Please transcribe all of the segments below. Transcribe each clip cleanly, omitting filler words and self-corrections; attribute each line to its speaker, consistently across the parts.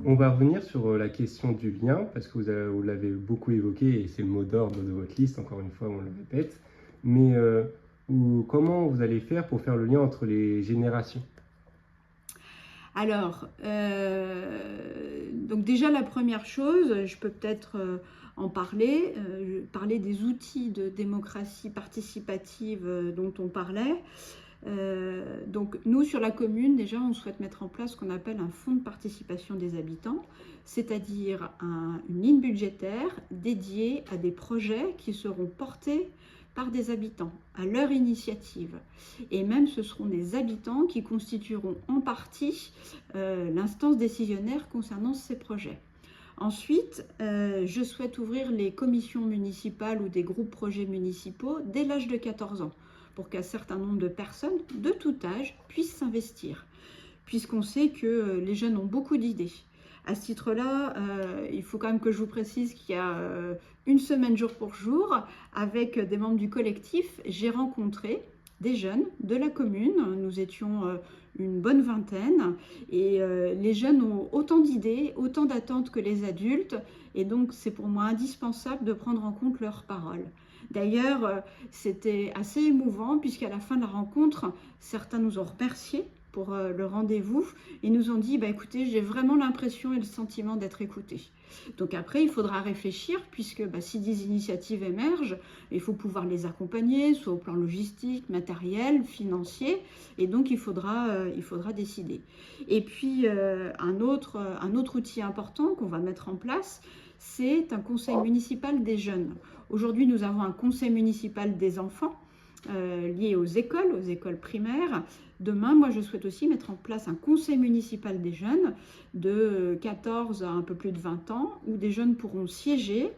Speaker 1: On va revenir sur la question du lien, parce que vous l'avez beaucoup évoqué, et c'est le mot d'ordre de votre liste, encore une fois, on le répète. Mais comment vous allez faire pour faire le lien entre les générations?
Speaker 2: Alors, donc déjà la première chose, je peux peut-être en parler, parler des outils de démocratie participative dont on parlait. Donc nous, sur la commune, déjà, on souhaite mettre en place ce qu'on appelle un fonds de participation des habitants, c'est-à-dire une ligne budgétaire dédiée à des projets qui seront portés par des habitants, à leur initiative. Et même ce seront des habitants qui constitueront en partie l'instance décisionnaire concernant ces projets. Ensuite, je souhaite ouvrir les commissions municipales ou des groupes projets municipaux dès l'âge de 14 ans, pour qu'un certain nombre de personnes de tout âge puissent s'investir, puisqu'on sait que les jeunes ont beaucoup d'idées. À ce titre-là, il faut quand même que je vous précise qu'il y a une semaine jour pour jour, avec des membres du collectif, j'ai rencontré des jeunes de la commune. Nous étions une bonne vingtaine et les jeunes ont autant d'idées, autant d'attentes que les adultes, et donc c'est pour moi indispensable de prendre en compte leurs paroles. D'ailleurs, c'était assez émouvant puisqu'à la fin de la rencontre, certains nous ont remerciés pour le rendez-vous et nous ont dit écoutez, j'ai vraiment l'impression et le sentiment d'être écoutés. Donc après, il faudra réfléchir puisque si des initiatives émergent, il faut pouvoir les accompagner, soit au plan logistique, matériel, financier, et donc il faudra décider. Et puis un autre outil important qu'on va mettre en place, c'est un conseil municipal des jeunes. Aujourd'hui, nous avons un conseil municipal des enfants lié aux écoles primaires. Demain, moi, je souhaite aussi mettre en place un conseil municipal des jeunes de 14 à un peu plus de 20 ans, où des jeunes pourront siéger,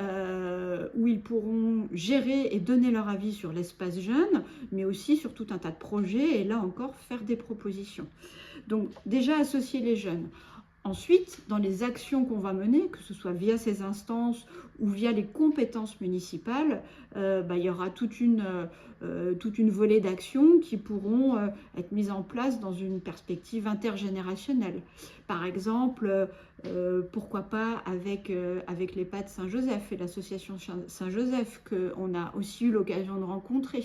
Speaker 2: où ils pourront gérer et donner leur avis sur l'espace jeune, mais aussi sur tout un tas de projets, et là encore, faire des propositions. Donc, déjà, associer les jeunes. Ensuite, dans les actions qu'on va mener, que ce soit via ces instances ou via les compétences municipales, il y aura toute une volée d'actions qui pourront être mises en place dans une perspective intergénérationnelle. Par exemple, pourquoi pas avec l'EHPAD Saint-Joseph et l'association Saint-Joseph qu'on a aussi eu l'occasion de rencontrer.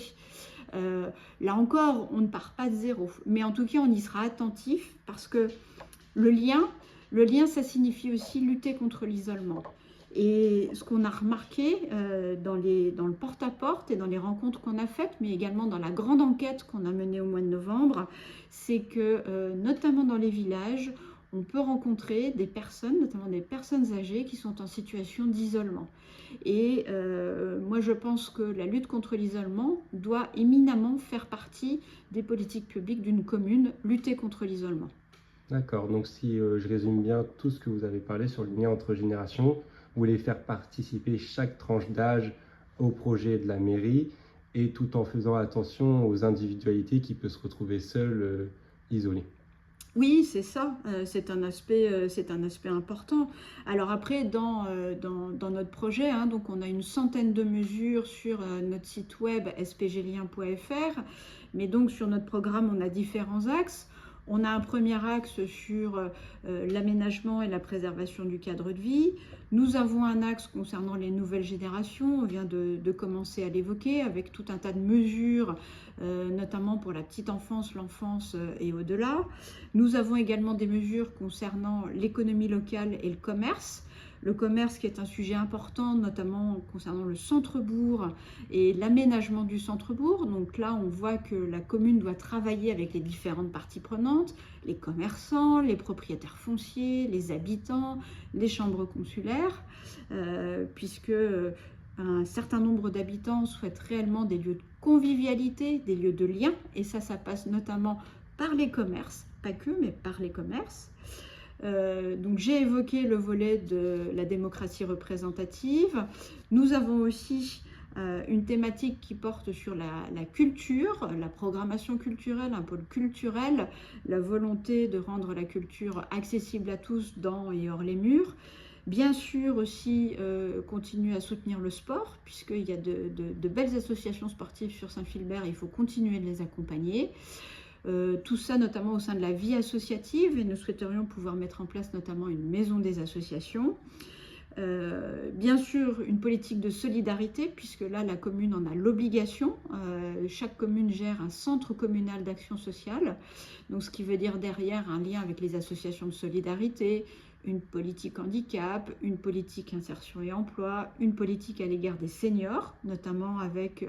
Speaker 2: Là encore, on ne part pas de zéro, mais en tout cas, on y sera attentif parce que le lien, ça signifie aussi lutter contre l'isolement. Et ce qu'on a remarqué dans le porte-à-porte et dans les rencontres qu'on a faites, mais également dans la grande enquête qu'on a menée au mois de novembre, c'est que notamment dans les villages, on peut rencontrer des personnes, notamment des personnes âgées, qui sont en situation d'isolement. Et moi, je pense que la lutte contre l'isolement doit éminemment faire partie des politiques publiques d'une commune, lutter contre l'isolement.
Speaker 1: D'accord, donc si je résume bien tout ce que vous avez parlé sur le lien entre générations, vous voulez faire participer chaque tranche d'âge au projet de la mairie, et tout en faisant attention aux individualités qui peuvent se retrouver seules, isolées.
Speaker 2: Oui, c'est ça, c'est un aspect important. Alors après, dans notre projet, donc on a une centaine de mesures sur notre site web spglien.fr, mais donc sur notre programme, on a différents axes. On a un premier axe sur l'aménagement et la préservation du cadre de vie. Nous avons un axe concernant les nouvelles générations. On vient de commencer à l'évoquer avec tout un tas de mesures, notamment pour la petite enfance, l'enfance et au-delà. Nous avons également des mesures concernant l'économie locale et le commerce. Le commerce qui est un sujet important, notamment concernant le centre-bourg et l'aménagement du centre-bourg. Donc là, on voit que la commune doit travailler avec les différentes parties prenantes, les commerçants, les propriétaires fonciers, les habitants, les chambres consulaires, puisque un certain nombre d'habitants souhaitent réellement des lieux de convivialité, des lieux de lien, et ça passe notamment par les commerces, pas que, mais par les commerces. Donc j'ai évoqué le volet de la démocratie représentative. Nous avons aussi une thématique qui porte sur la culture, la programmation culturelle, un pôle culturel, la volonté de rendre la culture accessible à tous dans et hors les murs. Bien sûr aussi continuer à soutenir le sport, puisqu'il y a de belles associations sportives sur Saint-Philbert, il faut continuer de les accompagner. Tout ça notamment au sein de la vie associative, et nous souhaiterions pouvoir mettre en place notamment une maison des associations. Bien sûr, une politique de solidarité, puisque là, la commune en a l'obligation. Chaque commune gère un centre communal d'action sociale, donc ce qui veut dire derrière un lien avec les associations de solidarité, une politique handicap, une politique insertion et emploi, une politique à l'égard des seniors, notamment avec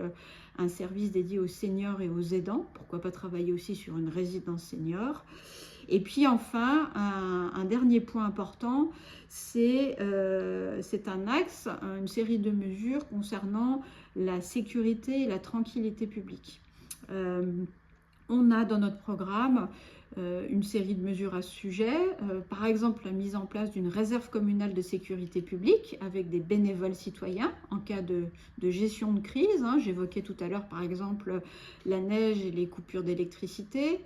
Speaker 2: un service dédié aux seniors et aux aidants. Pourquoi pas travailler aussi sur une résidence senior. Et puis enfin, un dernier point important, c'est un axe, une série de mesures concernant la sécurité et la tranquillité publique. On a dans notre programme une série de mesures à ce sujet, par exemple la mise en place d'une réserve communale de sécurité publique avec des bénévoles citoyens en cas de gestion de crise. J'évoquais tout à l'heure par exemple la neige et les coupures d'électricité.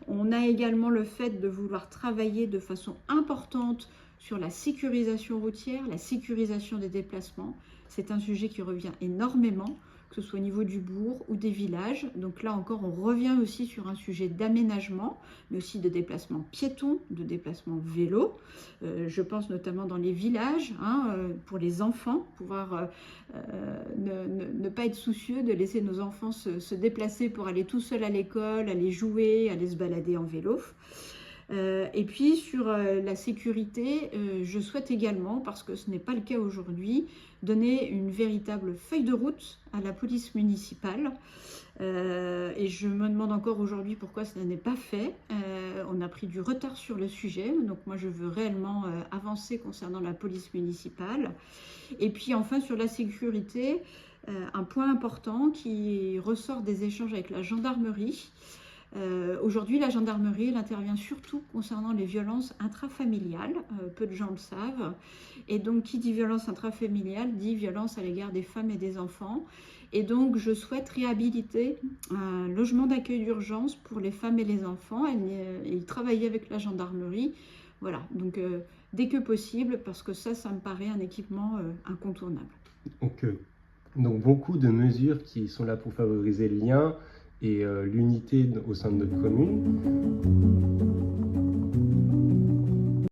Speaker 2: On a également le fait de vouloir travailler de façon importante sur la sécurisation routière, la sécurisation des déplacements. C'est un sujet qui revient énormément, que ce soit au niveau du bourg ou des villages. Donc là encore, on revient aussi sur un sujet d'aménagement, mais aussi de déplacement piéton, de déplacement vélo. Je pense notamment dans les villages, pour les enfants, pouvoir ne pas être soucieux de laisser nos enfants se déplacer pour aller tout seuls à l'école, aller jouer, aller se balader en vélo. Et puis sur la sécurité, je souhaite également, parce que ce n'est pas le cas aujourd'hui, donner une véritable feuille de route à la police municipale. Et je me demande encore aujourd'hui pourquoi ça n'est pas fait. On a pris du retard sur le sujet, donc moi je veux réellement avancer concernant la police municipale. Et puis enfin sur la sécurité, un point important qui ressort des échanges avec la gendarmerie. Aujourd'hui, la gendarmerie, elle intervient surtout concernant les violences intrafamiliales, peu de gens le savent, et donc qui dit violence intrafamiliale dit violence à l'égard des femmes et des enfants, et donc je souhaite réhabiliter un logement d'accueil d'urgence pour les femmes et les enfants, et travailler avec la gendarmerie, voilà, donc dès que possible, parce que ça me paraît un équipement incontournable.
Speaker 1: Donc beaucoup de mesures qui sont là pour favoriser le lien et l'unité au sein de notre commune.